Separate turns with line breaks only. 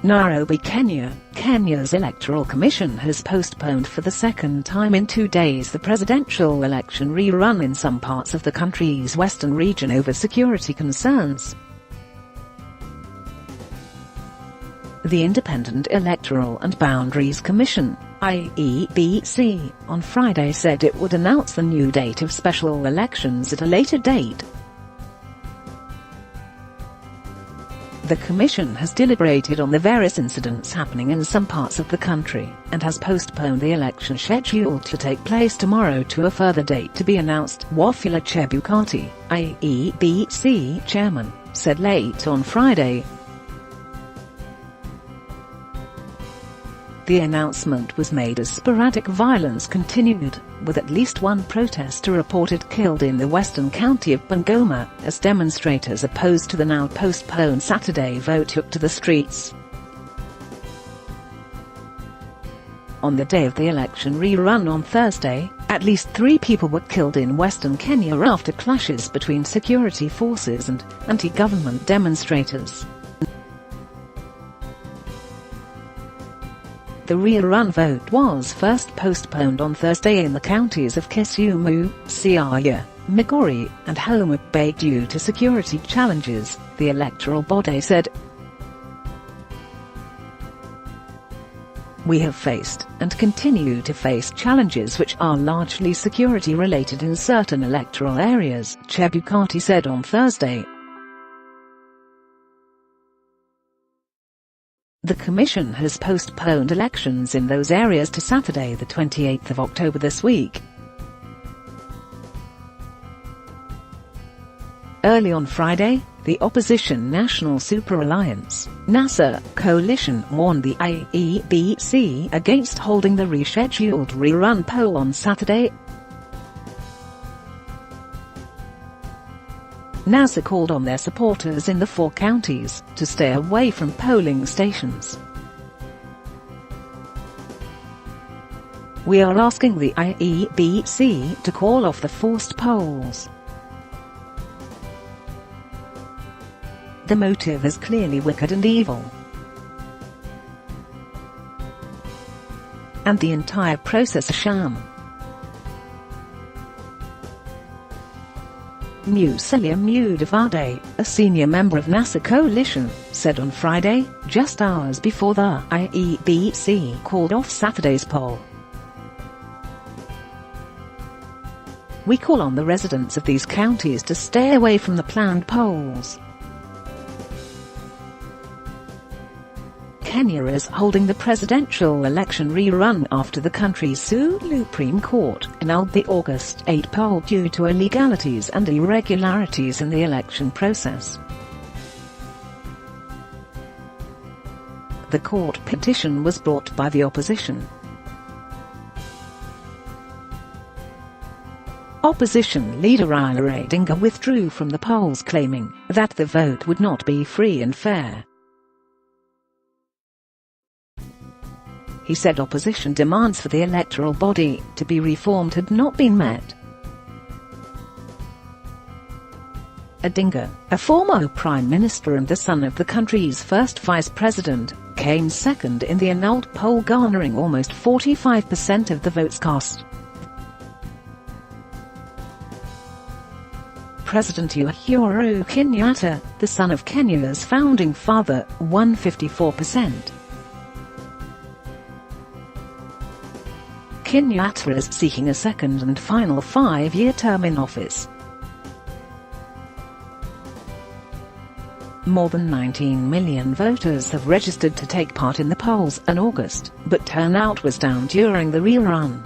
Nairobi, Kenya. Kenya's Electoral Commission has postponed for the second time in 2 days the presidential election rerun in some parts of the country's western region over security concerns. The Independent Electoral and Boundaries Commission (IEBC) on Friday said it would announce the new date of special elections at a later date. The Commission has deliberated on the various incidents happening in some parts of the country, and has postponed the election scheduled to take place tomorrow to a further date to be announced, Wafula Chebukati, IEBC chairman, said late on Friday. The announcement was made as sporadic violence continued, with at least one protester reported killed in the western county of Bungoma, as demonstrators opposed to the now postponed Saturday vote took to the streets. On the day of the election rerun on Thursday, at least 3 people were killed in western Kenya after clashes between security forces and anti-government demonstrators. The rerun vote was first postponed on Thursday in the counties of Kisumu, Siaya, Migori, and Homa Bay due to security challenges, the electoral body said. "We have faced, and continue to face, challenges which are largely security-related in certain electoral areas," Chebukati said on Thursday. The Commission has postponed elections in those areas to Saturday the 28th of October this week. Early on Friday, the opposition National Super Alliance (NASA) coalition warned the IEBC against holding the rescheduled rerun poll on Saturday. NASA called on their supporters in the 4 counties to stay away from polling stations. "We are asking the IEBC to call off the forced polls. The motive is clearly wicked and evil, and the entire process a sham." Musalia Mudavade, a senior member of NASA coalition, said on Friday, just hours before the IEBC called off Saturday's poll. "We call on the residents of these counties to stay away from the planned polls. Kenya is holding the presidential election rerun after the country's Supreme Court annulled the August 8 poll due to illegalities and irregularities in the election process. The court petition was brought by the opposition. Opposition leader Raila Odinga withdrew from the polls, claiming that the vote would not be free and fair. He said opposition demands for the electoral body to be reformed had not been met. Odinga, a former prime minister and the son of the country's first vice president, came second in the annulled poll, garnering almost 45% of the votes cast. President Uhuru Kenyatta, the son of Kenya's founding father, won 54%. Kenyatta is seeking a second and final 5-year term in office. More than 19 million voters have registered to take part in the polls in August, but turnout was down during the rerun.